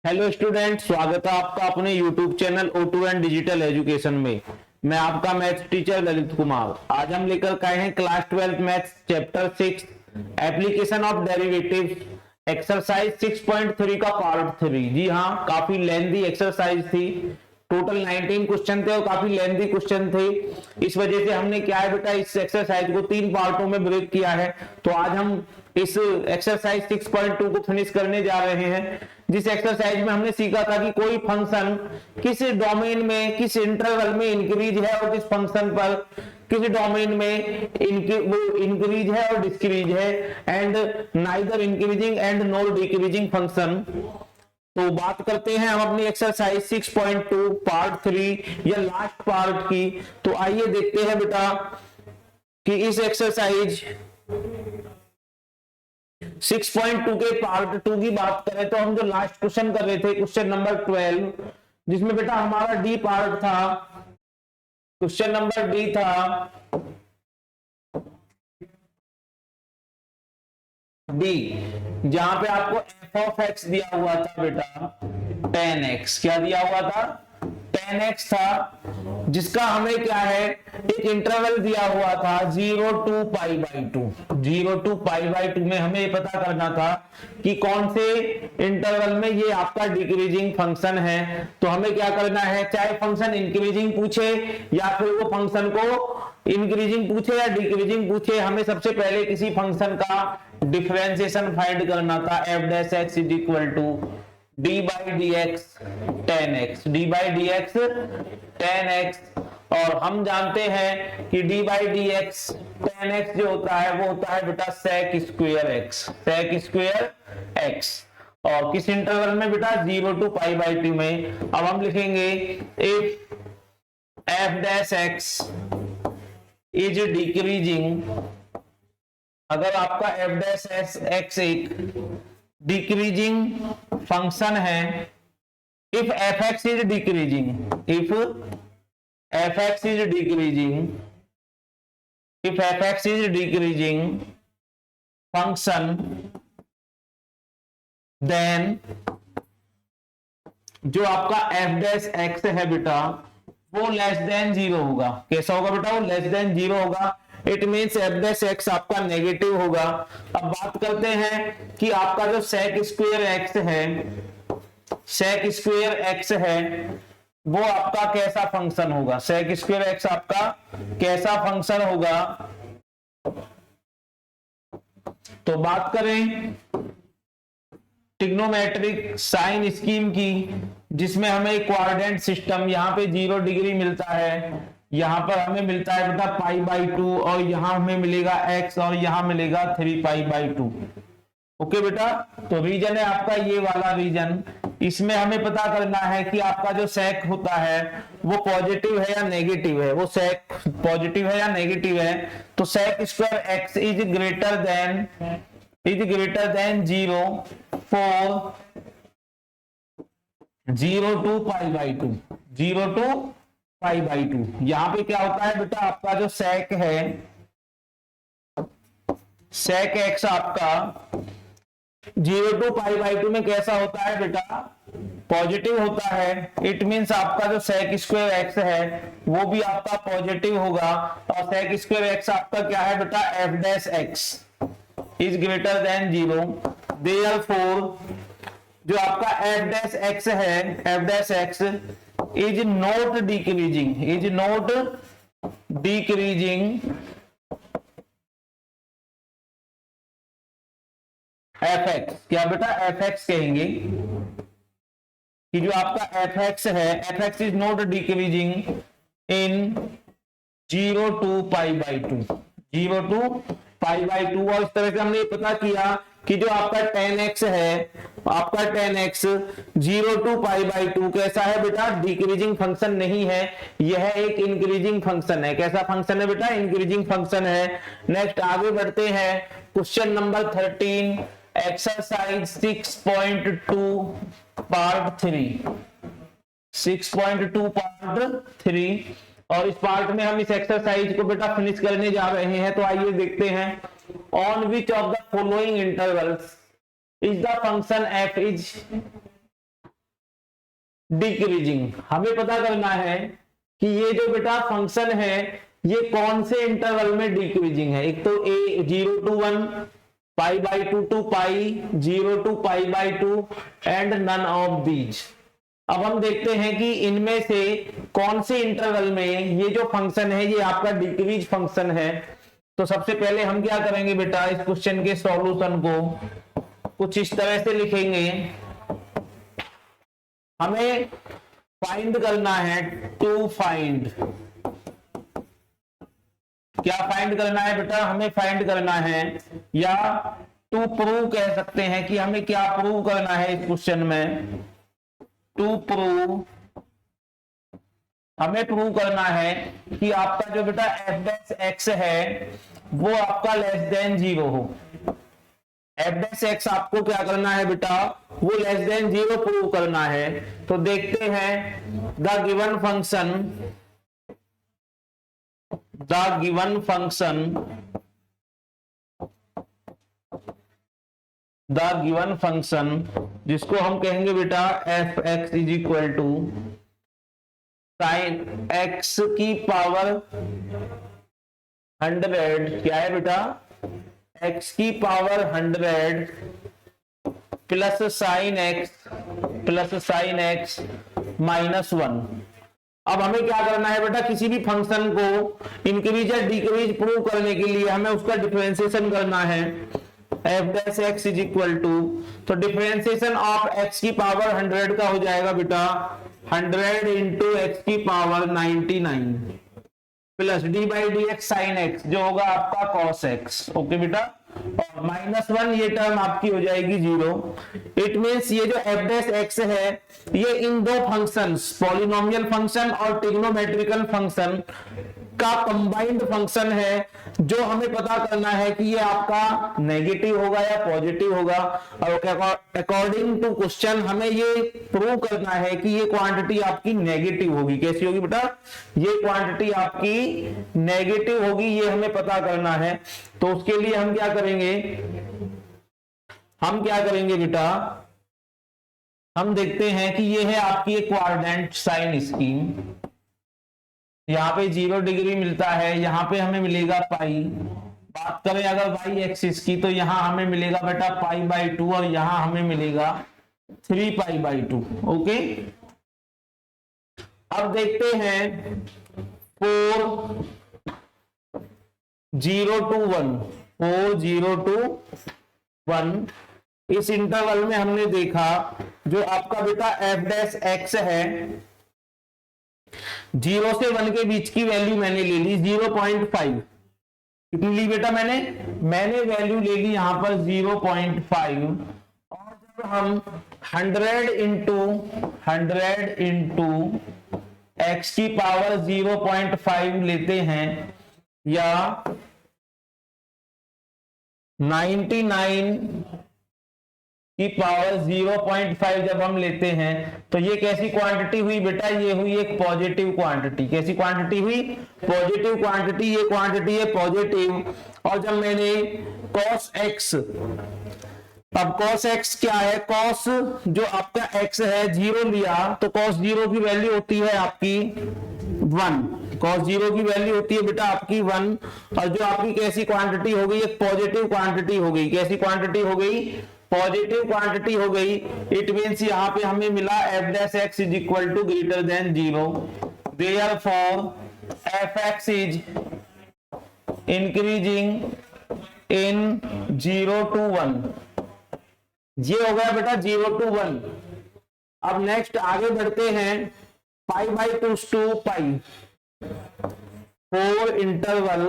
Hello student, स्वागत है आपका अपने YouTube channel O2 and digital education में। मैं आपका मैथ्स टीचर ललित कुमार। आज हम लेकर आए हैं class 12 maths chapter 6 application of derivatives exercise 6.3 का पार्ट 3। जी हाँ, काफी लेंथी एक्सरसाइज थी। टोटल 19 क्वेश्चन थे और काफी लेंथी क्वेश्चन थे। इस वजह से हमने क्या है बेटा, इस एक्सरसाइज को 3 पार्टों में ब्रेक किया है। तो आज हम इस एक्सरसाइज 6.2 को फिनिश करने जा रहे हैं, जिस एक्सरसाइज में हमने सीखा था कि कोई फंक्शन किस डोमेन में किस इंटरवल में इंक्रीज है और किस फंक्शन पर किस डोमेन में वो इंक्रीज है और डिक्रीज है, and neither increasing and nor decreasing function. तो बात करते हैं हम अपनी एक्सरसाइज 6.2 पार्ट 3 या लास्ट पार्ट की। तो आइए देखते हैं बेटा कि इस एक्सरसाइज 6.2 के पार्ट 2 की बात करें तो हम जो लास्ट क्वेश्चन कर रहे थे, क्वेश्चन नंबर 12, जिसमें बेटा हमारा डी पार्ट था। क्वेश्चन नंबर डी था डी, जहां पे आपको एफ ऑफ एक्स दिया हुआ था बेटा 10x। क्या दिया हुआ था? 10x था, जिसका हमें क्या है, एक इंटरवल दिया हुआ था 0 to π/2। 0 to π/2 में हमें ये पता करना था कि कौन से इंटरवल में ये आपका डिक्रीजिंग फंक्शन है। तो हमें क्या करना है, चाहे फंक्शन इंक्रीजिंग पूछे या फिर वो फंक्शन को इंक्रीजिंग पूछे या डिक्रीजिंग पूछे, हमें सबसे पहले किसी फंक्शन का डिफरेंशिएशन फाइंड करना था। f dash x is equal to D by D X 10x, D by D X 10x। और हम जानते हैं कि D by D X 10x जो होता है वो होता है बेटा sec square x, sec square x। और किस इंटरवल में बेटा? 0 to π/2 में। अब हम लिखेंगे if f dash x is decreasing, अगर आपका f डैश x एक डिक्रीजिंग फंक्शन है, if fx is decreasing, if fx is decreasing, if fx is decreasing function, then जो आपका f डैश x है बेटा वो लेस देन 0 होगा। कैसा होगा बेटा? वो लेस देन 0 होगा। It means f dash x आपका नेगेटिव होगा। अब बात करते हैं कि आपका जो sec स्क्वायर x है, sec स्क्वायर x है, वो आपका कैसा फंक्शन होगा? sec स्क्वायर x आपका कैसा फंक्शन होगा? तो बात करें ट्रिग्नोमेट्रिक साइन स्कीम की, जिसमें हमें कोऑर्डिनेट सिस्टम, यहाँ पे 0 डिग्री मिलता है, यहाँ पर हमें मिलता है बेटा π/2, और यहाँ हमें मिलेगा x और यहाँ मिलेगा 3π/2। ओके बेटा, तो रीजन है आपका ये वाला रीजन। इसमें हमें पता करना है कि आपका जो sec होता है वो पॉजिटिव है या नेगेटिव है। वो sec पॉजिटिव है या नेगेटिव है। तो sec square x is greater than 0 for 0 to π/2, 0 to π/2। यहां पे क्या होता है बेटा, आपका जो sec है, sec x आपका 0 to π/2 में कैसा होता है बेटा? पॉजिटिव होता है। इट मींस आपका जो sec स्क्वायर x है वो भी आपका पॉजिटिव होगा। और sec स्क्वायर x आपका क्या है बेटा? f dash x is greater than 0। Therefore जो आपका f डैश x है, f dash x is not decreasing, is not decreasing fx। क्या बेटा? fx कहेंगे कि जो आपका fx है, fx is not decreasing in 0 to π/2, 0 to π/2। और इस तरह से हमने पता किया कि जो आपका 10x है, आपका 10x 0 to π/2 कैसा है बेटा? डिक्रीजिंग फंक्शन नहीं है, यह एक इंक्रीजिंग फंक्शन है। कैसा फंक्शन है बेटा? इंक्रीजिंग फंक्शन है। नेक्स्ट आगे बढ़ते हैं, question number 13 exercise 6.2 part 3, 6.2 part 3। और इस पार्ट में हम इस एक्सरसाइज को बेटा फिनिश करने जा रहे हैं। तो आइए देखते हैं, on which of the following intervals is the function f is decreasing. हमें पता करना है कि ये जो बेटा फंक्शन है ये कौन से इंटरवल में डिक्रीजिंग है। एक तो A 0 to 1, pi by 2 to pi, 0 to pi by 2 and none of these. अब हम देखते हैं कि इनमें से कौन से इंटरवल में ये जो फंक्शन है ये आपका डिक्रीज फंक्शन है। तो सबसे पहले हम क्या करेंगे बेटा, इस क्वेश्चन के सॉल्यूशन को कुछ इस तरह से लिखेंगे। हमें फाइंड करना है टू फाइंड, क्या फाइंड करना है बेटा, हमें फाइंड करना है या टू प्रूव कह सकते हैं कि हमें क्या प्रूव करना है इस क्वेश्चन में। टू प्रूव, हमें प्रूव करना है कि आपका जो बेटा एफ डैश एक्स है वो आपका लेस देन 0 हो। एफ डैश एक्स आपको क्या करना है बेटा, वो लेस देन 0 प्रूव करना है। तो देखते हैं द गिवन फंक्शन जिसको हम कहेंगे बेटा F x is equal to sine X की पावर 100, क्या है बेटा, एक्स की power 100 plus sine x minus 1। अब हमें क्या करना है बेटा, किसी भी फंक्शन को इंक्रीज या डिक्रीज प्रूव करने के लिए हमें उसका डिफरेंशिएशन करना है। F dash x is equal to, तो डिफरेंशिएशन ऑफ एक्स की पावर 100 का हो जाएगा बेटा 100 इंटू एक्स की power 99 plus D by D X sine X जो होगा आपका कॉस एक्स। ओके बेटा, और माइनस 1 ये टर्म आपकी हो जाएगी 0। इट मीन्स ये जो एफ डैश एक्स है ये इन दो फंक्शंस, पॉलिनोमियल फंक्शन और ट्रिग्नोमेट्रिकल फंक्शन का कंबाइंड फंक्शन है, जो हमें पता करना है कि ये आपका नेगेटिव होगा या पॉजिटिव होगा। और अकॉर्डिंग टू क्वेश्चन हमें ये प्रूव करना है कि ये क्वांटिटी आपकी नेगेटिव होगी। कैसी होगी बेटा, ये क्वांटिटी आपकी नेगेटिव होगी, ये हमें पता करना है। तो उसके लिए हम क्या करेंगे बेटा, हम देखते हैं कि ये है आपकी एक कोऑर्डिनेट साइन स्कीम। यहाँ पे 0 डिग्री मिलता है, यहाँ पे हमें मिलेगा पाई। बात करें अगर वाई एक्सिस की तो यहाँ हमें मिलेगा बेटा पाई बाई 2 और यहाँ हमें मिलेगा 3 पाई बाई 2। ओके, अब देखते हैं 4 0 to 1 इस इंटरवल में हमने देखा जो आपका बेटा एफ डैश एक्स है 0 से 1 के बीच की वैल्यू मैंने ले ली 0.5। कितनी ली बेटा, मैंने वैल्यू ले ली यहां पर 0.5। और जब हम 100 इंटू एक्स की पावर 0.5 लेते हैं या 99 की पावर 0.5 जब हम लेते हैं तो ये कैसी क्वांटिटी हुई बेटा, ये हुई एक पॉजिटिव क्वांटिटी। कैसी क्वांटिटी हुई, पॉजिटिव क्वांटिटी। ये क्वांटिटी है पॉजिटिव। और जब मैंने cos x, अब cos x क्या है, cos जो आपका x है 0 लिया तो cos 0 की वैल्यू होती है आपकी 1। cos 0 की वैल्यू होती है बेटा आपकी 1। और जो आपकी कैसी क्वांटिटी हो गई, एक पॉजिटिव क्वांटिटी हो गई। कैसी क्वांटिटी हो गई, पॉजिटिव क्वांटिटी हो गई। इट मींस यहाँ पे हमें मिला F dash x is equal to greater than 0। Therefore F x is increasing in 0 to 1। ये हो गया बेटा 0 to 1। अब नेक्स्ट आगे बढ़ते हैं, पाई by 2 to pi, 4 interval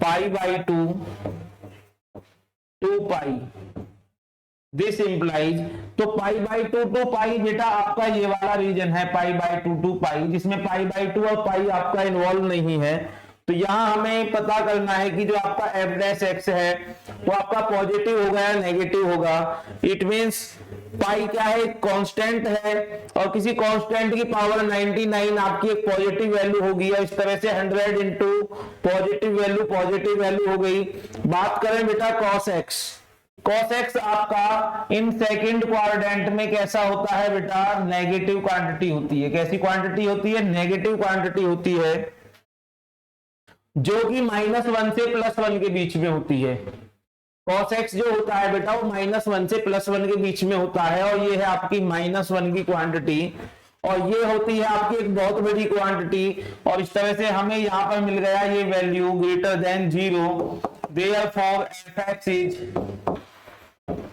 pi by 2 to pi. This implies, तो पाई बाई 2 to पाई बेटा आपका ये वाला रीजन है पाई बाई 2 to पाई, जिसमें पाई बाई 2 और पाई आपका इन्वॉल्व नहीं है। तो यहां हमें पता करना है कि जो आपका एफ डैश एक्स है वो आपका पॉजिटिव होगा या नेगेटिव होगा। इट मींस पाई क्या है, कांस्टेंट है, और किसी कांस्टेंट की पावर 99 आपकी एक पॉजिटिव वैल्यू होगी। और इस तरह से 100 इंटू पॉजिटिव वैल्यू हो गई। बात करें बेटा cos x, cos x आपका इन सेकंड क्वाड्रेंट में कैसा होता है बेटा, नेगेटिव क्वांटिटी होती है। कैसी क्वांटिटी होती है, नेगेटिव क्वांटिटी होती है, जो कि -1 से +1 के बीच में होती है। cos x जो होता है बेटा वो -1 से +1 के बीच में होता है, और ये है आपकी -1 की क्वांटिटी, और ये होती है आपकी एक बहुत बड़ी क्वांटिटी। और इस तरह से हमें यहाँ पर मिल गया ये value greater than 0, therefore fx is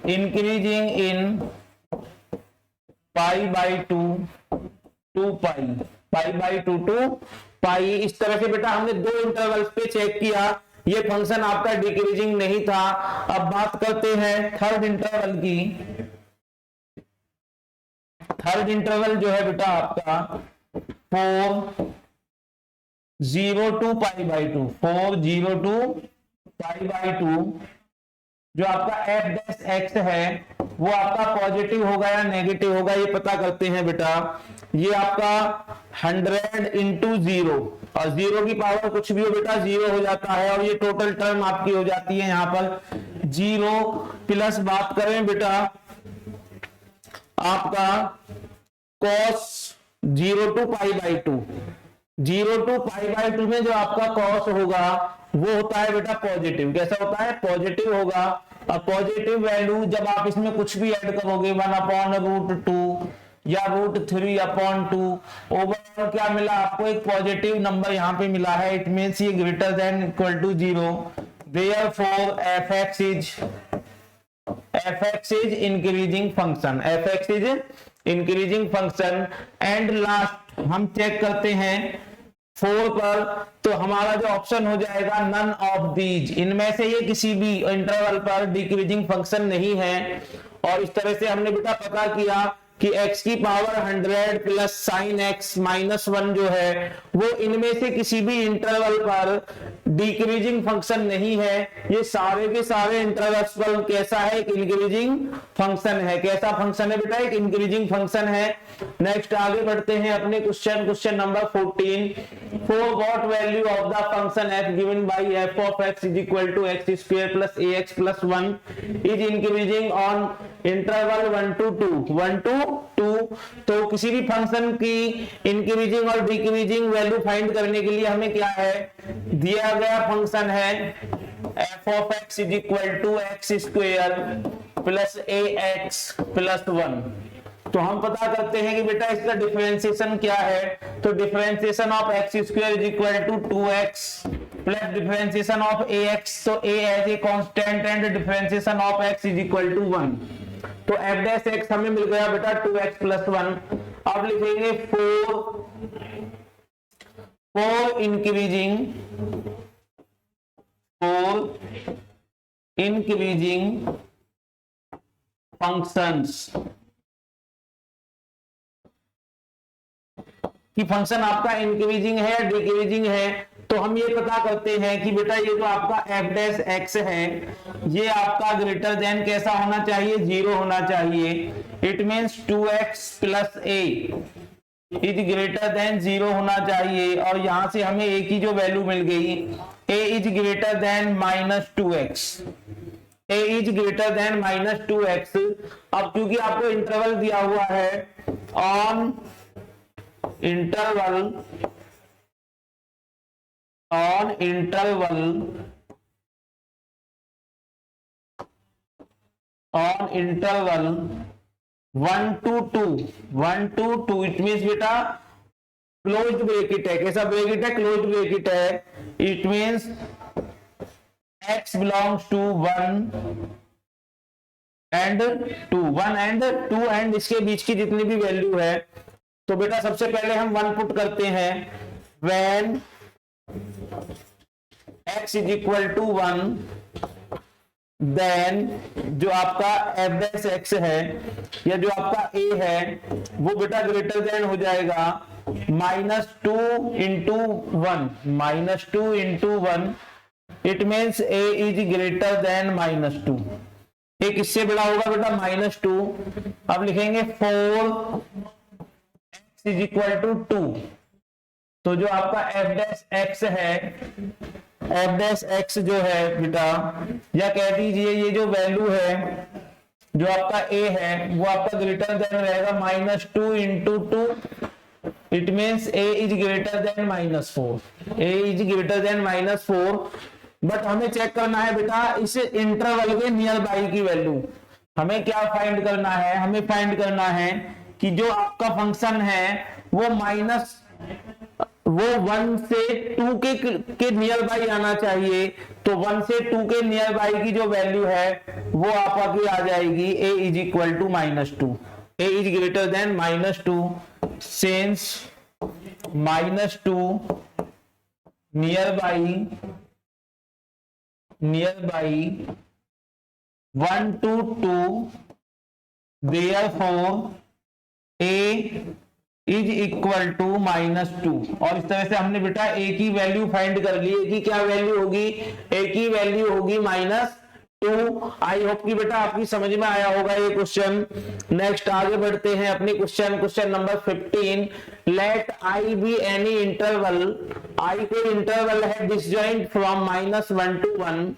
increasing in π/2 to π/2 to pi. इस तरह से बेटा हमने दो इंटरवल्स पे चेक किया, ये फंक्शन आपका डिक्रीजिंग नहीं था। अब बात करते हैं थर्ड इंटरवल की। थर्ड इंटरवल जो है बेटा आपका 4 0 to π/2, 4 0 to π/2, जो आपका f' है वो आपका पॉजिटिव होगा या नेगेटिव होगा, ये पता करते हैं बेटा। ये आपका 100 into 0, और 0 की पावर कुछ भी हो बेटा 0 हो जाता है, और ये टोटल टर्म आपकी हो जाती है यहाँ पर 0 प्लस बात करें बेटा आपका cos 0 to π/2, 0 to π/2 में जो आपका cos होगा वो होता है बेटा पॉजिटिव। कैसा होता है, पॉजिटिव होगा। और पॉजिटिव वैल्यू जब आप इसमें कुछ भी ऐड करोगे 1/√2 या √3/2, ओवरऑल क्या मिला आपको, एक पॉजिटिव नंबर यहाँ पे मिला है। इट मीन्स ये greater than equal to 0, therefore fx is increasing function, fx is increasing function. And last हम चेक करते हैं 4 पर, तो हमारा जो ऑप्शन हो जाएगा नन ऑफ दीज, इनमें से ये किसी भी इंटरवल पर डिक्रीजिंग फंक्शन नहीं है। और इस तरह से हमने बेटा पता किया कि x की पावर 100 प्लस साइन x -1 जो है वो इनमें से किसी भी इंटरवल पर डिक्रीजिंग फंक्शन नहीं है। ये सारे के सारे इंटरवल्स पर कैसा है, एक इंक्रीजिंग फंक्शन है। कैसा फंक्शन है बेटा, एक इंक्रीजिंग फंक्शन है। नेक्स्ट आगे बढ़ते हैं अपने question number 14। For what value of the function f given by f of x is equal to x square plus ax plus 1 is increasing on interval 1 to 2। तो किसी भी फंक्शन की increasing और डिक्रीजिंग वैल्यू फाइंड करने के लिए हमें क्या है, दिया गया फंक्शन है f of x is equal to x square plus ax plus 1। तो हम पता करते हैं कि बेटा इसका डिफरेंशिएशन क्या है। तो differentiation of x square is equal to 2x plus differentiation of ax, तो a as a constant and differentiation of x is equal to 1। तो f' हमें मिल गया बेटा 2x प्लस 1। अब लिखेंगे 4 इंक्रीजिंग फंक्शंस, कि फंक्शन आपका इंक्रीजिंग है या डिक्रीजिंग है। तो हम ये पता करते हैं कि बेटा ये जो आपका f' है ये आपका ग्रेटर देन कैसा होना चाहिए, 0 होना चाहिए। It means 2x plus a is greater than 0 होना चाहिए। और यहां से हमें a की जो वैल्यू मिल गई, a is greater than -2x, a is greater than -2x। अब क्योंकि आपको इंटरवल दिया हुआ है on interval 1 to 2, it means बेटा क्लोज्ड ब्रैकेट है। कैसा ब्रैकेट है, क्लोज्ड ब्रैकेट है। It means x belongs to 1 and 2 and इसके बीच की जितनी भी वैल्यू है। तो बेटा सबसे पहले हम 1 पुट करते हैं, when x is equal to 1, then जो आपका f' है या जो आपका a है वो बेटा ग्रेटर देन हो जाएगा -2 into 1, it means a is greater than -2। एक इससे बड़ा होगा बेटा -2। अब लिखेंगे 4 x इज इक्वल टू 2। तो जो आपका f' है एफ डैश एक्स जो है बेटा, या कह दीजिए ये जो वैल्यू है जो आपका ए है वो आपका ग्रेटर देन रहेगा -2 into 2, it means A is greater then -4, A is greater then -4। But हमें चेक करना है बेटा इस इंटरवल के नियर बाई की वैल्यू। हमें क्या फाइंड करना है, हमें फाइंड करना है कि जो आपका फंक्शन है वो 1 से 2 के नियर बाई आना चाहिए। तो 1 से 2 के नियर बाई की जो वैल्यू है वो आपकी आ जाएगी a is equal to -2, a is greater than -2 since -2 near by 1 to 2, therefore a is equal to -2। और इस तरह से हमने बेटा a की वैल्यू फाइंड कर ली। a की क्या वैल्यू होगी, a की वैल्यू होगी -2। आई होप कि बेटा आपकी समझ में आया होगा ये क्वेश्चन। नेक्स्ट आगे बढ़ते हैं अपने question number 15। Let i be any interval, i कोई इंटरवल है डिसजॉइंट फ्रॉम -1 to 1,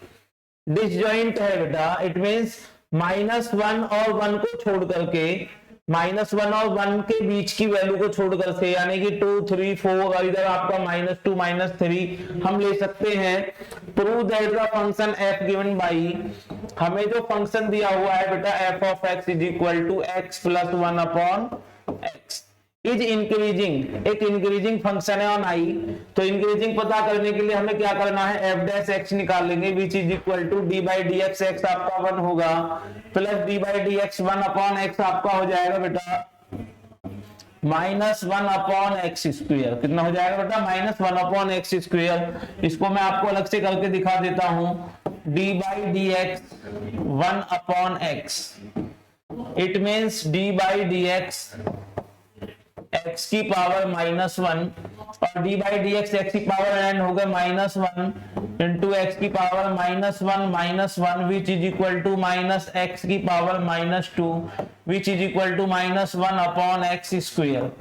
डिसजॉइंट है बेटा, इट मींस -1 और 1 को छोड़ करके, -1 और 1 के बीच की वैल्यू को छोड़कर से, यानी कि 2, 3, 4 और इधर आपका -2, -3 हम ले सकते हैं। Prove that the function f given by, हमें जो फंक्शन दिया हुआ है बेटा f of x is equal to x plus 1 upon x is increasing, एक इंक्रीजिंग फंक्शन है ऑन i। तो इंक्रीजिंग पता करने के लिए हमें क्या करना है, f डैश x निकाल लेंगे, which is equal to d by D x, x आपका 1 होगा, plus d by D x 1 upon x आपका हो जाएगा बेटा -1 अपॉन एक्स स्क्वायर। कितना हो जाएगा बेटा, -1 अपॉन एक्स स्क्वायर। इसको मैं आपको अलग से करके दिखा देता हूं, d by D x 1 upon x, it means d by D x x की पावर -1 और d by D x x की पावर n हो गए -1 इंटू x की power -1 which is equal to -x की power -2 which is equal to -1 upon x square.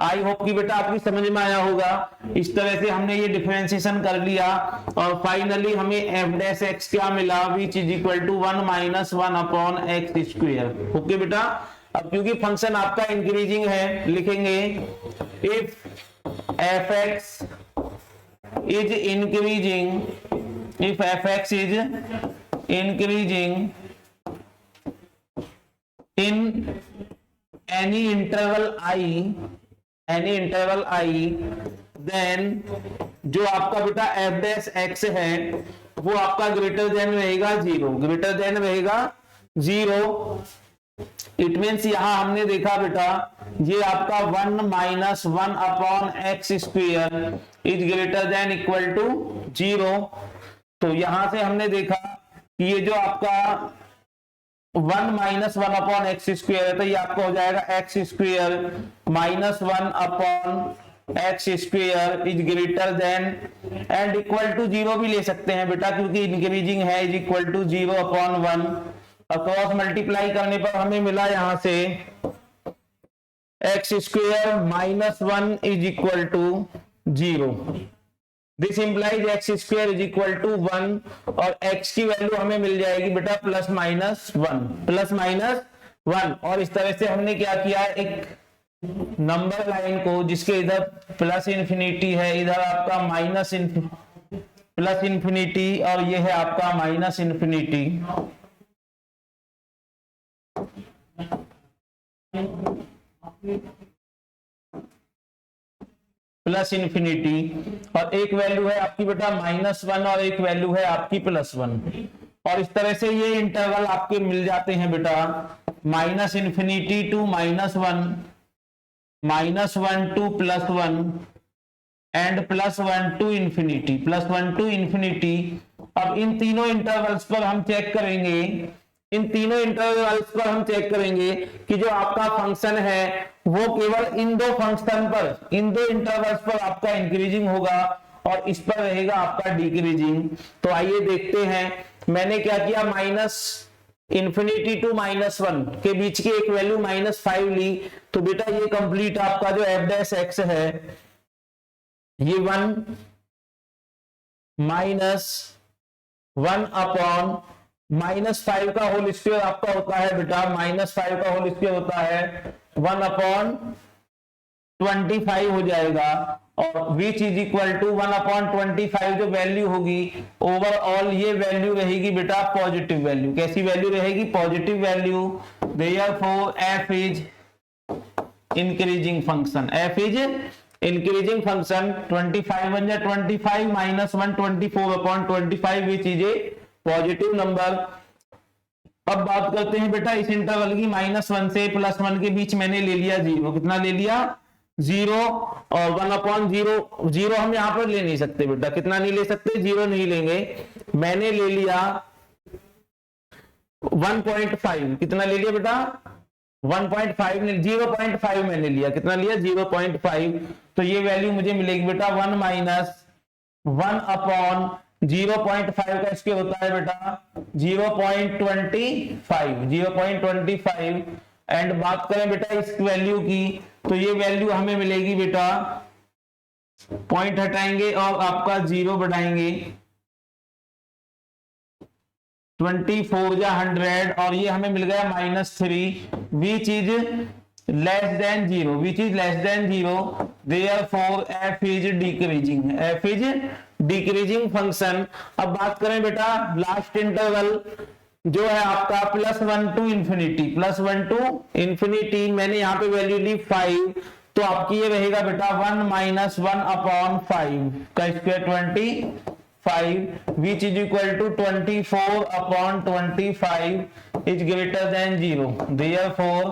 I hope कि बेटा आपकी समझ में आया होगा। इस तरह से हमने ये डिफरेंशिएशन कर लिया और फाइनली हमें f डैश x क्या मिला, which is equal to 1 -1 upon x square. Okay बेटा, अब क्योंकि फंक्शन आपका इंक्रीजिंग है, लिखेंगे if fx is increasing, if fx is increasing in any interval i, then जो आपका बेटा f डैश x है वो आपका ग्रेटर देन रहेगा 0, ग्रेटर देन रहेगा 0। इट मीन्स यहां हमने देखा बेटा ये आपका 1 -1 upon x square is greater than equal to 0। तो यहां से हमने देखा कि ये जो आपका 1 -1 अपॉन एक्स स्क्वायर है तो ये आपका हो जाएगा x square -1 upon x square is greater than and equal to 0 भी ले सकते हैं बेटा, क्योंकि इंक्रीजिंग है, is equal to 0 upon 1। Cross multiply करने पर हमें मिला यहां से x square -1 is equal to 0, this implies x square is equal to 1 और x की वैल्यू हमें मिल जाएगी बेटा +-1। और इस तरह से हमने क्या किया, एक नंबर लाइन को जिसके इधर प्लस इंफिनिटी है, इधर आपका प्लस इंफिनिटी और ये है आपका माइनस इंफिनिटी, प्लस इंफिनिटी, और एक वैल्यू है आपकी बेटा -1 और एक वैल्यू है आपकी +1। और इस तरह से ये इंटरवल आपके मिल जाते हैं बेटा -infinity to -1, -1 to +1 and +1 to infinity, +1 to infinity. अब इन तीनों इंटरवल्स पर हम चेक करेंगे, इन तीनों इंटरवल्स पर हम चेक करेंगे कि जो आपका फंक्शन है वो केवल इन दो फंक्शन पर, इन दो इंटरवल्स पर आपका इंक्रीजिंग होगा और इस पर रहेगा आपका डिक्रीजिंग। तो आइए देखते हैं, मैंने क्या किया, -इंफिनिटी टू -1 के बीच की एक वैल्यू -5 ली। तो बेटा ये कंप्लीट आपका जो f डैश x है ये 1 माइनस 1 माइनस 5 का होल स्क्वायर आपका होता है बेटा, माइनस 5 का होल स्क्वायर होता है 1/25 हो जाएगा, और विच इज इक्वल टू 1/25 जो वैल्यू होगी ओवरऑल, ये वैल्यू रहेगी बेटा पॉजिटिव वैल्यू। कैसी वैल्यू रहेगी? Positive value. Therefore f is increasing function, F is increasing function. 25 बन जाए 25 minus 1/24 which is a positive number. अब बात करते हैं बेटा इस इंटरवल की, -1 से +1 के बीच मैंने ले लिया 0। कितना ले लिया? 0। और 1/0, 0 हम यहां पर ले नहीं सकते बेटा। कितना नहीं ले सकते? 0 नहीं लेंगे। मैंने ले लिया 1.5। कितना ले लिया बेटा? 1.5 ने 0.5 मैंने लिया। कितना लिया? 0.5। तो ये वैल्यू मुझे मिलेगी बेटा 1 माइनस 1/0.5 का स्क्वायर होता है बेटा 0.25। एंड बात करें बेटा इस वैल्यू की, तो ये वैल्यू हमें मिलेगी बेटा, पॉइंट हटाएंगे और आपका 0 बढ़ाएंगे, 24 या 100, और ये हमें मिल गया -3 which is less than 0, which is less than 0। Therefore f is decreasing, F is decreasing function. अब बात करें बेटा लास्ट इंटरवल जो है आपका +1 टू इंफिनिटी, +1 टू इंफिनिटी। मैंने यहाँ पे वैल्यू ली 5, तो आपकी ये रहेगा बेटा 1 माइनस 1/5 का square 25 which is equal to 24/25 is greater than 0। Therefore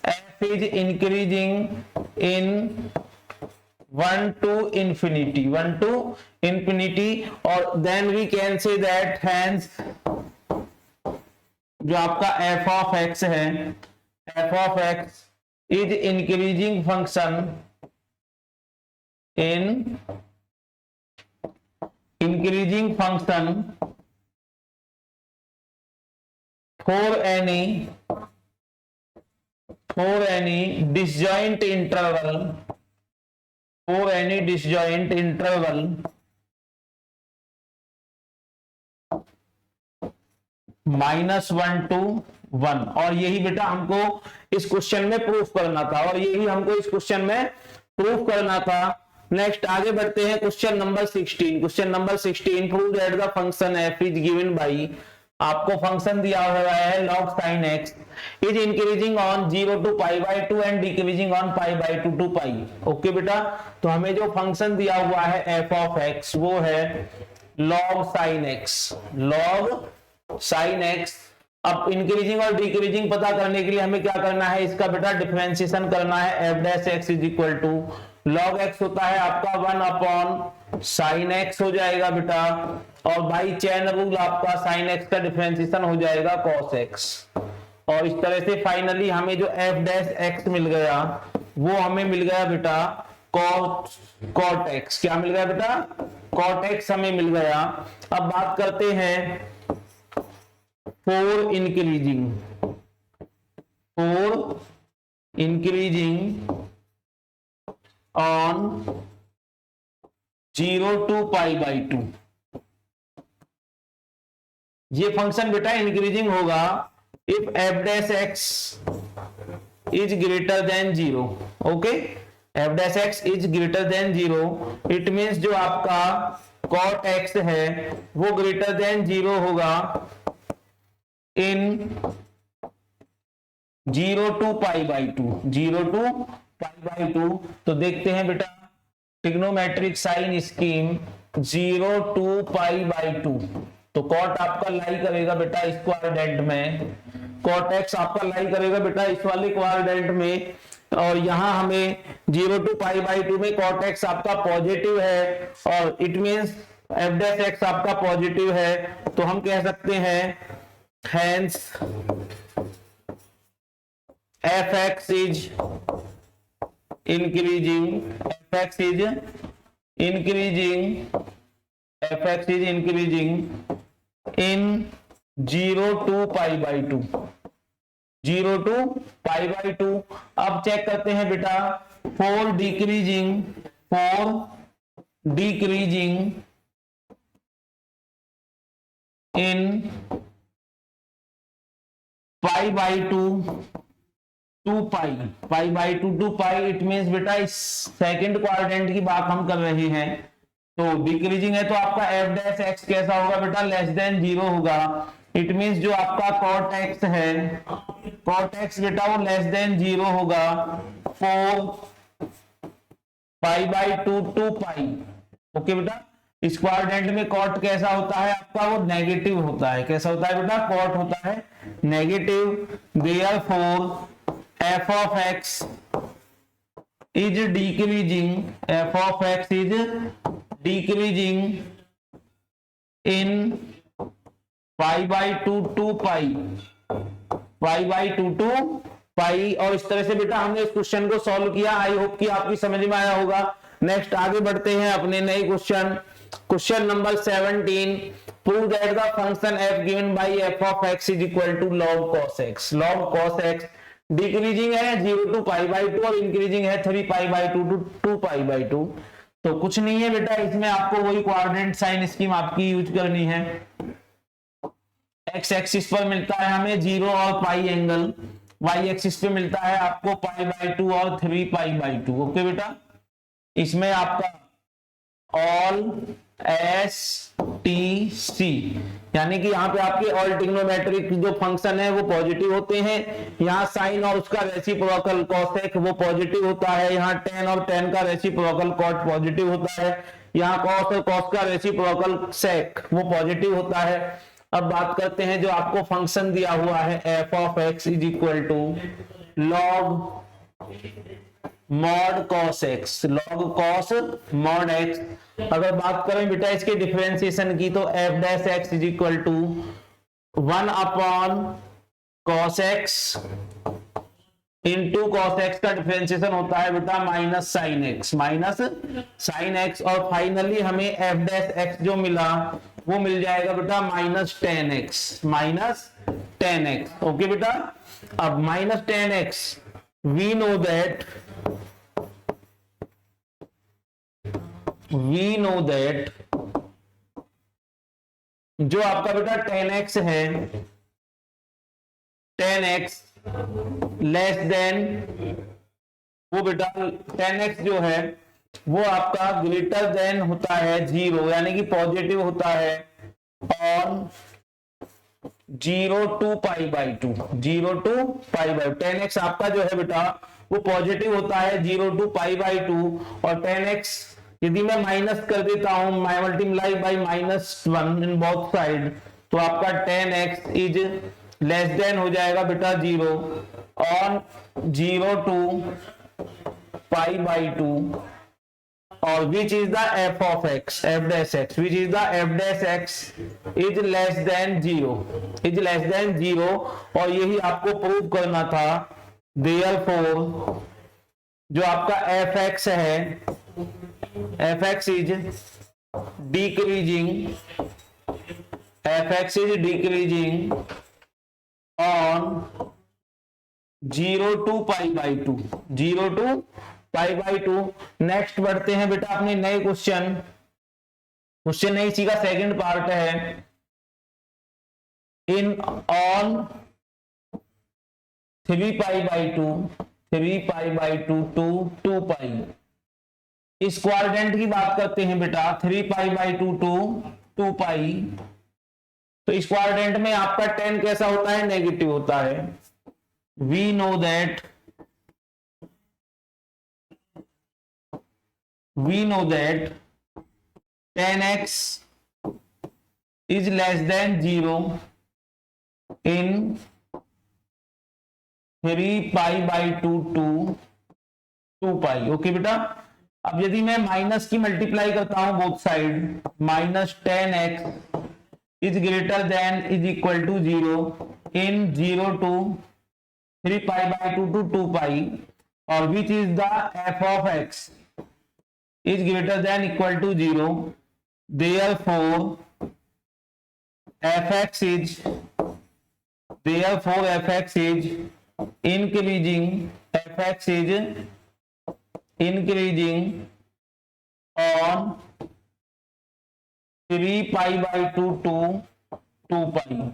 f is increasing in 1 to infinity, 1 to infinity, और then we can say that hence जो आपका f of x है, f of x is increasing function in increasing function for any disjoint interval, for any disjoint interval -1 to 1। और यही बेटा हमको इस question में प्रूफ करना था, और यही हमको इस क्वेश्चन में प्रूफ करना था। नेक्स्ट आगे बढ़ते हैं question number 16। Question number 16, prove that the function f is given by, आपको फंक्शन दिया हुआ है log sin x is increasing on 0 to π/2 and decreasing on π/2 to π। Okay बेटा, तो हमें जो फंक्शन दिया हुआ है f of x वो है log sin x, log sin x। अब इंक्रीजिंग और डिक्रीजिंग पता करने के लिए हमें क्या करना है? इसका बेटा डिफरेंशिएशन करना है। f' is equal to log x होता है आपका 1/sin x हो जाएगा बेटा, और बाई चेन रूल आपका sin x का डिफरेंशिएशन हो जाएगा cos x। और इस तरह से फाइनली हमें जो f' मिल गया वो हमें मिल गया बेटा cot x। क्या मिल गया बेटा? cot x हमें मिल गया। अब बात करते हैं for increasing on 0 to π/2। ये फंक्शन बेटा इंक्रीजिंग होगा if f' is greater than 0। Okay, f' is greater than 0, it means जो आपका cot x है वो ग्रेटर देन 0 होगा इन 0 to π/2, 0 to π/2। तो देखते हैं बेटा ट्रिग्नोमेट्रिक साइन स्कीम 0 to π/2। तो cot आपका लाई करेगा बेटा इस क्वाड्रेंट में, cot x आपका लाई करेगा बेटा इस वाले क्वाड्रेंट में, और यहां हमें 0 to π/2 में cot x आपका पॉजिटिव है, और इट मींस f' आपका पॉजिटिव है। तो हम कह सकते हैं hence fx is increasing, fx is increasing in 0 to π/2, 0 to π/2। अब चेक करते हैं बेटा for decreasing in pi by two to pi to pi. इट मीन्स बेटा इस सेकंड क्वाड्रेंट की बात हम कर रहे हैं, तो डिक्रीजिंग है तो आपका एफ डैश एक्स कैसा होगा बेटा, लेस देन 0 होगा। इट मीन्स जो आपका कॉट एक्स है, कॉट एक्स बेटा वो लेस देन 0 होगा। 4 पाई बाई टू पाई। ओके बेटा, इस क्वाड्रेंट में कॉट कैसा होता है आपका, वो नेगेटिव होता है। कैसा होता है बेटा, कॉट होता है negative. Therefore f of x is decreasing, f of x is decreasing in pi by two pi to pi. और इस तरह से बेटा हमने इस क्वेश्चन को सॉल्व किया। आई होप कि आपकी समझ में आया होगा। नेक्स्ट आगे बढ़ते हैं अपने नए question. Question number 17, prove that the function f given by f of x is equal to log cos x। log cos x decreasing है 0 टू पाई बाई टू और इंक्रीजिंग है 3 pi by two to 2 pi by two. तो कुछ नहीं है बेटा, इसमें आपको वही कोऑर्डिनेट साइन स्कीम आपकी यूज करनी है। एक्स एक्सिस पर मिलता है हमें 0 और पाई एंगल, वाई एक्सिस पे मिलता है आपको पाई बाई टू और 3 पाई बाई टू। ओके बेटा, इसमें आपका ऑल एस टी सी, यानी कि यहाँ पे आपके ऑल ट्रिग्नोमेट्रिक जो फंक्शन है वो पॉजिटिव होते हैं। यहाँ साइन और उसका रेसिप्रोकल कॉसेक वो पॉजिटिव होता है। यहाँ टेन और टेन का रेसिप्रोकल कॉट पॉजिटिव होता है। यहाँ कॉस और कॉस का रेसिप्रोकल सेक वो पॉजिटिव होता है। अब बात करते हैं जो आपको फंक्शन दिया हुआ है f of x is equal to log mod cos x, log cos mod x. अगर बात करें बेटा इसके डिफरेंशिएशन की तो f dash x is equal to 1 upon cos x into cos x का डिफरेंशिएशन होता है बेटा minus sine x, minus sine x. और फाइनली हमें एफ डैश एक्स जो मिला वो मिल जाएगा बेटा minus tan x, minus tan x. Okay बेटा, अब minus tan x we know that जो आपका बेटा 10x है, 10x लेस देन वो बेटा 10x जो है वो आपका ग्रेटर देन होता है 0, यानी कि पॉजिटिव होता है on 0 to pi by two, 0 to pi by. 10x आपका जो है बेटा वो पॉजिटिव होता है 0 टू पाई बाई टू। और 10x यदि मैं माइनस कर देता हूं, multiply by -1 in both side, तो आपका 10x इज लेस देन हो जाएगा बेटा 0 on 0 to pi by two. और which is the f of x, f dash x, which is the f dash x is less than 0, is less than 0। और यही आपको prove करना था। Therefore जो आपका एफ एक्स है, f x is decreasing, f x is decreasing on 0 to pi by two, 0 to pi by two. Next बढ़ते हैं बेटा अपने नए क्वेश्चन। क्वेश्चन नहीं, इसी का सेकंड पार्ट है। In on 3 pi by two, 3 pi by two to 2 pi. इस क्वाड्रेंट की बात करते हैं बेटा, 3 pi by two to 2 pi. तो इस क्वाड्रेंट में आपका 10 कैसा होता है, नेगेटिव होता है। We know that we know that 10x is less than 0 in 3 pi by two to 2 pi. Okay बेटा, अब यदि मैं माइनस की मल्टीप्लाई करता हूं both side, minus 10x is greater than is equal to 0 in 0 to 3 pi by two to 2 pi. और which is the f of x is greater than equal to 0, therefore fx is increasing, fx is increasing on 3 pi by two to 2 pi.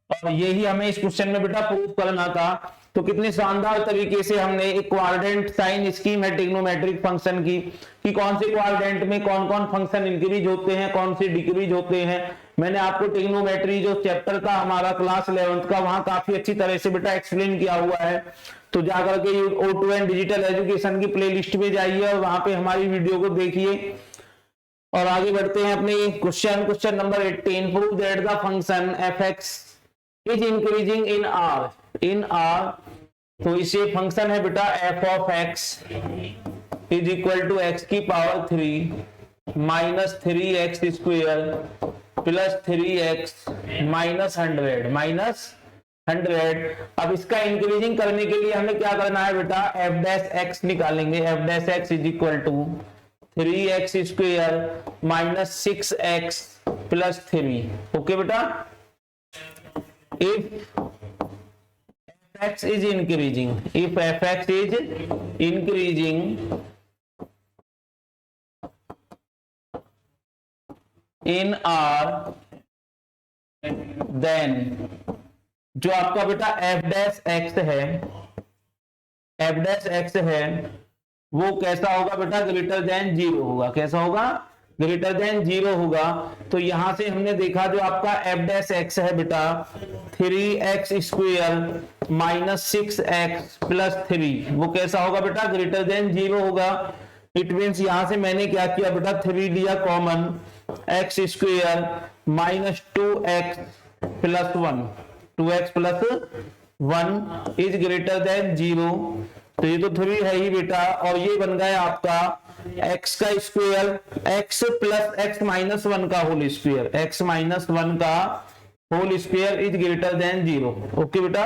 और यही हमें इस question में बेटा prove करना था। तो कितने शानदार तरीके से हमने एक क्वाड्रेंट साइन स्कीम है ट्रिग्नोमेट्रिक फंक्शन की, कि कौन से क्वाड्रेंट में कौन कौन फंक्शन इंक्रीज होते हैं, कौन से डिक्रीज होते हैं। मैंने आपको ट्रिग्नोमेट्री जो चैप्टर था हमारा क्लास 11th का, वहां काफी अच्छी तरह से बेटा एक्सप्लेन किया हुआ है। तो जाकर के O2N डिजिटल एजुकेशन की प्लेलिस्ट में जाइए और वहां पे हमारी वीडियो को देखिए। और आगे बढ़ते हैं अपने question number 18। Prove that the function f(x) is increasing in R। तो इसे फंक्शन है बेटा f(x) is equal to x की power 3 minus 3x square plus 3x minus 100। अब इसका इंक्रीजिंग करने के लिए हमें क्या करना है बेटा, f(x) निकालेंगे। f(x) is equal to 3x square minus 6x plus 3। Okay बेटा, if f(x) is increasing, if f(x) is increasing in R, then जो आपका बेटा f(x) है वो कैसा होगा बेटा, ग्रेटर देन 0 होगा। कैसा होगा, ग्रेटर देन 0 होगा। तो यहां से हमने देखा जो आपका f(x) है बेटा 3x square minus 6x plus 3, वो कैसा होगा बेटा, ग्रेटर देन 0 होगा। इट मीन्स यहां से मैंने क्या किया बेटा, 3 लिया common, x square minus 2x plus 1, 2x plus 1 is greater than 0। तो ये तो 3 है ही बेटा, और ये बन गया आपका x का square, x plus x minus 1 का होल स्क्वायर, x माइनस 1 का whole square is greater than 0। Okay बेटा,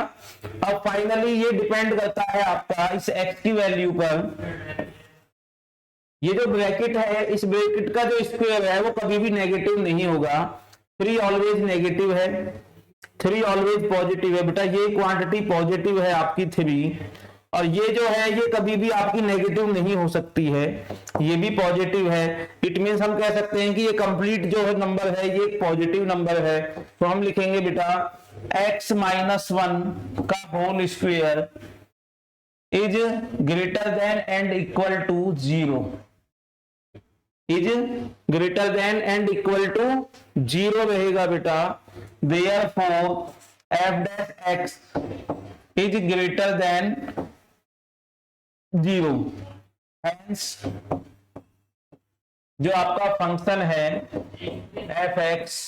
अब फाइनली ये डिपेंड करता है आपका इस x की वैल्यू पर। ये जो ब्रैकेट है, इस ब्रैकेट का जो स्क्वायर है वो कभी भी नेगेटिव नहीं होगा। 3 ऑलवेज नेगेटिव है, 3 ऑलवेज पॉजिटिव है बेटा। ये क्वांटिटी पॉजिटिव है आपकी 3, और ये जो है ये कभी भी आपकी नेगेटिव नहीं हो सकती है, ये भी पॉजिटिव है। इट मीन्स हम कह सकते हैं कि ये कंप्लीट जो है नंबर है ये पॉजिटिव नंबर है। तो हम लिखेंगे बेटा x माइनस 1 का whole square is greater than and equal to 0, is greater than and equal to 0 रहेगा बेटा। Therefore f(x) is greater than 0। Hence जो आपका फंक्शन है f(x)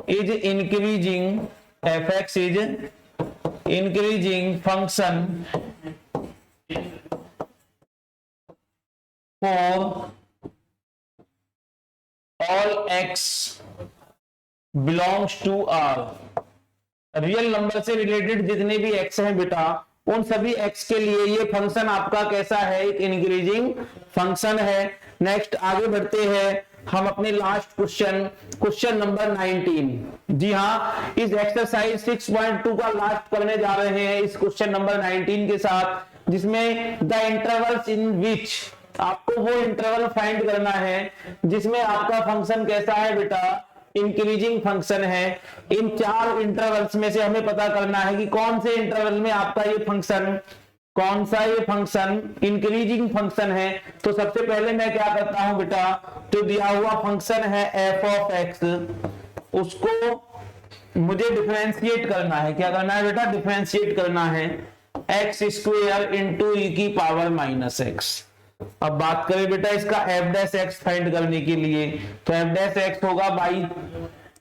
is increasing, f(x) is increasing function for all x belongs to R। Real number से related जितने भी x हैं बेटा, उन सभी x के लिए ये फंक्शन आपका कैसा है, एक इंक्रीजिंग फंक्शन है। नेक्स्ट आगे बढ़ते हैं हम अपने लास्ट क्वेश्चन नंबर 19। जी हाँ, इस एक्सरसाइज 6.2 का लास्ट करने जा रहे हैं इस क्वेश्चन नंबर 19 के साथ, जिसमें द इंटरवल्स इन विच, आपको वो इंटरवल फाइंड करना है जिसमें आपका फंक्शन कैसा है बेटा, इंक्रीजिंग फंक्शन है। इन 4 इंटरवल्स में से हमें पता करना है कि कौन से इंटरवल में आपका ये फंक्शन, कौन सा ये फंक्शन इंक्रीजिंग फंक्शन है। तो सबसे पहले मैं क्या करता हूं बेटा, जो दिया हुआ फंक्शन है f(x), उसको मुझे डिफरेंशिएट करना है। क्या करना है बेटा, डिफरेंशिएट करना है x स्क्वायर इंटू e की पावर माइनस x। अब बात करें बेटा इसका f(x) फाइंड करने के लिए, तो f(x) होगा बाई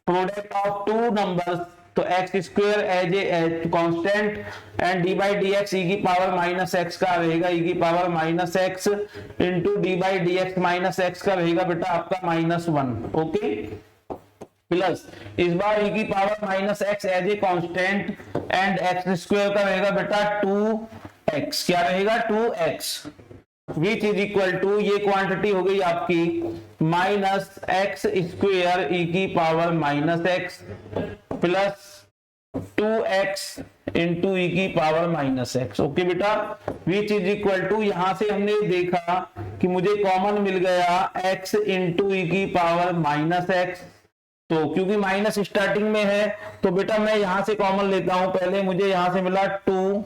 प्रोडक्ट ऑफ 2 नंबर्स। तो x square as a constant and d by D x e की पावर माइनस x का रहेगा, e की power minus x into d by D x minus x का रहेगा बेटा आपका -1। ओके, प्लस इस बार e की power minus x as a constant and x square का रहेगा बेटा 2x। क्या रहेगा, 2x, which is equal to, ये क्वांटिटी हो गई आपकी माइनस x स्क्वायर e की power minus x plus 2x into e की पावर माइनस x। ओके बेटा, विच इज इक्वल टू, यहां से हमने देखा कि मुझे कॉमन मिल गया x इंटू e की पावर माइनस x। तो क्योंकि माइनस स्टार्टिंग में है तो बेटा मैं यहां से कॉमन लेता हूं। पहले मुझे यहां से मिला 2,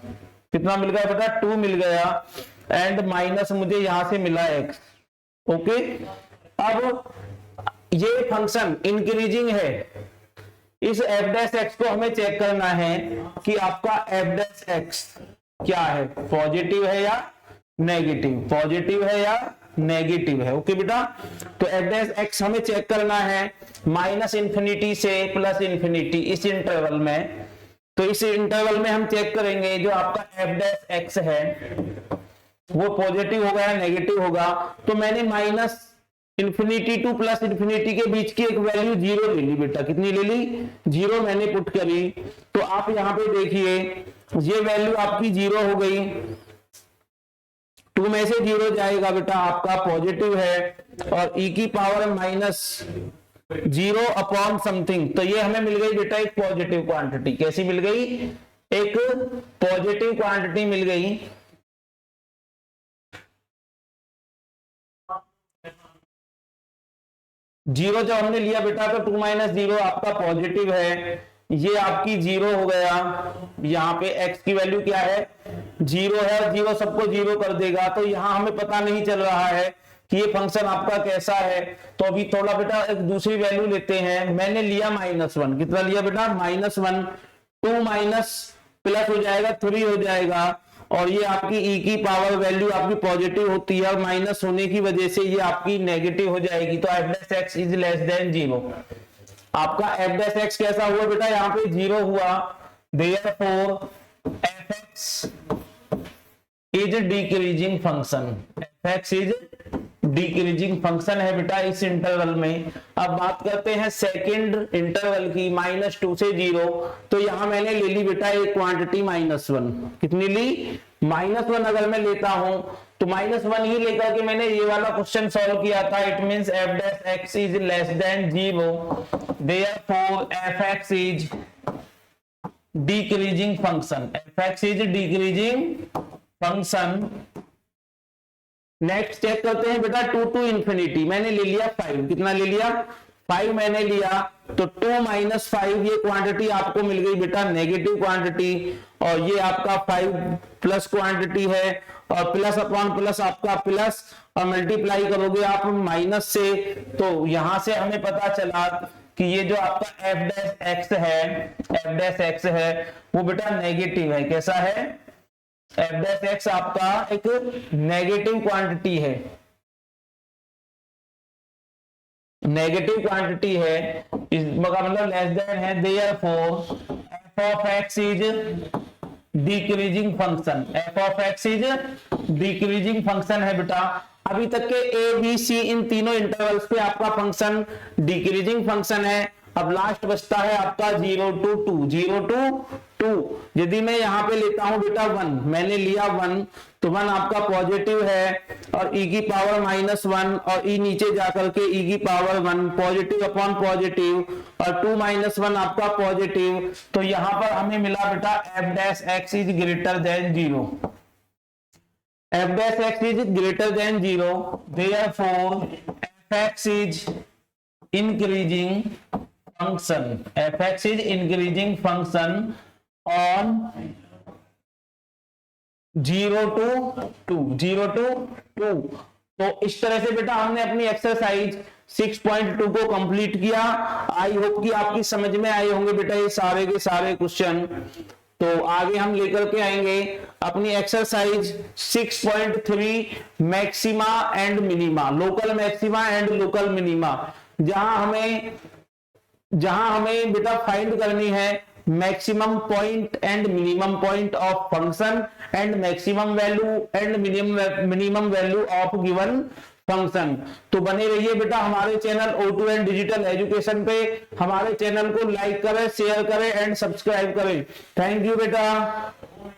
कितना मिल गया बेटा 2 मिल गया, एंड माइनस मुझे यहां से मिला x। ओके, अब ये फंक्शन इंक्रीजिंग है, इस f डैश x को हमें चेक करना है कि आपका f डैश x क्या है, पॉजिटिव है या नेगेटिव, पॉजिटिव है या नेगेटिव है। ओके बेटा, तो f डैश x हमें चेक करना है माइनस इंफिनिटी से प्लस इंफिनिटी इस इंटरवल में। तो इस इंटरवल में हम चेक करेंगे जो आपका f डैश x है वो पॉजिटिव होगा या नेगेटिव होगा। तो मैंने minus infinity two plus infinity के बीच की एक वैल्यू 0 ले ली बेटा, कितनी ले ली 0 मैंने पुट करी। तो आप यहां पे देखिए ये वैल्यू आपकी 0 हो गई, 2 में से 0 जाएगा बेटा, आपका पॉजिटिव है, और e की पावर माइनस 0 अपॉन समथिंग, तो ये हमें मिल गई बेटा एक पॉजिटिव क्वांटिटी। कैसी मिल गई, एक पॉजिटिव क्वांटिटी मिल गई। जीरो जब हमने लिया बेटा तो 2 माइनस 0 आपका पॉजिटिव है, ये आपकी 0 हो गया। यहाँ पे x की वैल्यू क्या है 0 है, 0 सबको 0 कर देगा। तो यहाँ हमें पता नहीं चल रहा है कि ये फंक्शन आपका कैसा है। तो अभी थोड़ा बेटा एक दूसरी वैल्यू लेते हैं। मैंने लिया -1, कितना लिया बेटा -1, 2 माइनस प्लस हो जाएगा 3 हो जाएगा, और ये आपकी e की पावर वैल्यू आपकी पॉजिटिव होती है और माइनस होने की वजह से ये आपकी नेगेटिव हो जाएगी। तो f dash x is less than 0। आपका f डैश x कैसा हुआ बेटा, यहाँ पे 0 हुआ, therefore fx is decreasing function, fx is decreasing function है बेटा इस इंटरवल में। अब बात करते हैं सेकंड इंटरवल की, -2 से 0। तो यहां मैंने ले ली बेटा एक क्वांटिटी -1, कितनी ली -1। अगर मैं लेता हूं तो -1 ही लेकर के मैंने ये वाला क्वेश्चन सॉल्व किया था। It means f dash x is less than 0, therefore fx is decreasing function, fx is decreasing function. Next check करते हैं बेटा 2 टू इंफिनिटी। मैंने ले लिया 5, कितना ले लिया 5 मैंने लिया, तो 2 माइनस 5 ये क्वांटिटी आपको मिल गई बेटा नेगेटिव क्वांटिटी, और ये आपका 5 प्लस क्वांटिटी है, और प्लस अपॉन प्लस आपका प्लस, और मल्टीप्लाई करोगे आप माइनस से। तो यहां से हमें पता चला कि ये जो आपका f डैश x है वो बेटा नेगेटिव है। कैसा है, f डैश x आपका एक नेगेटिव क्वांटिटी है, नेगेटिव क्वांटिटी है, इसका मतलब लेस देन है। Therefore f of x is decreasing function, f of x is decreasing function है बेटा। अभी तक के a b c इन तीनों इंटरवल्स पे आपका फंक्शन डिक्रीजिंग फंक्शन है। अब लास्ट बचता है आपका 0 टू 2, 0 टू 2। यदि मैं यहाँ पे लेता हूं बेटा 1, मैंने लिया 1, तो 1 आपका पॉजिटिव है, और e की पावर -1, और e नीचे जाकर के e की पावर 1, पॉजिटिव अपॉन पॉजिटिव, और 2 माइनस 1 आपका पॉजिटिव। तो यहां पर हमें मिला बेटा f dash x is greater than 0, f dash x is greater than 0, therefore fx is increasing function, fx is increasing function on 0 to 2, 0 to 2। तो इस तरह से बेटा हमने अपनी एक्सरसाइज 6.2 को कंप्लीट किया। आई होप कि आपकी समझ में आए होंगे बेटा ये सारे के सारे क्वेश्चन। तो आगे हम लेकर के आएंगे अपनी exercise 6.3 maxima and minima, local maxima and local minima, जहां हमें बेटा फाइंड करनी है maximum point and minimum point of function, and maximum value and minimum value of given function. तो बने रहिए बेटा हमारे चैनल O2N डिजिटल एजुकेशन पे। हमारे चैनल को लाइक करें, शेयर करें एंड सब्सक्राइब करें। थैंक यू बेटा।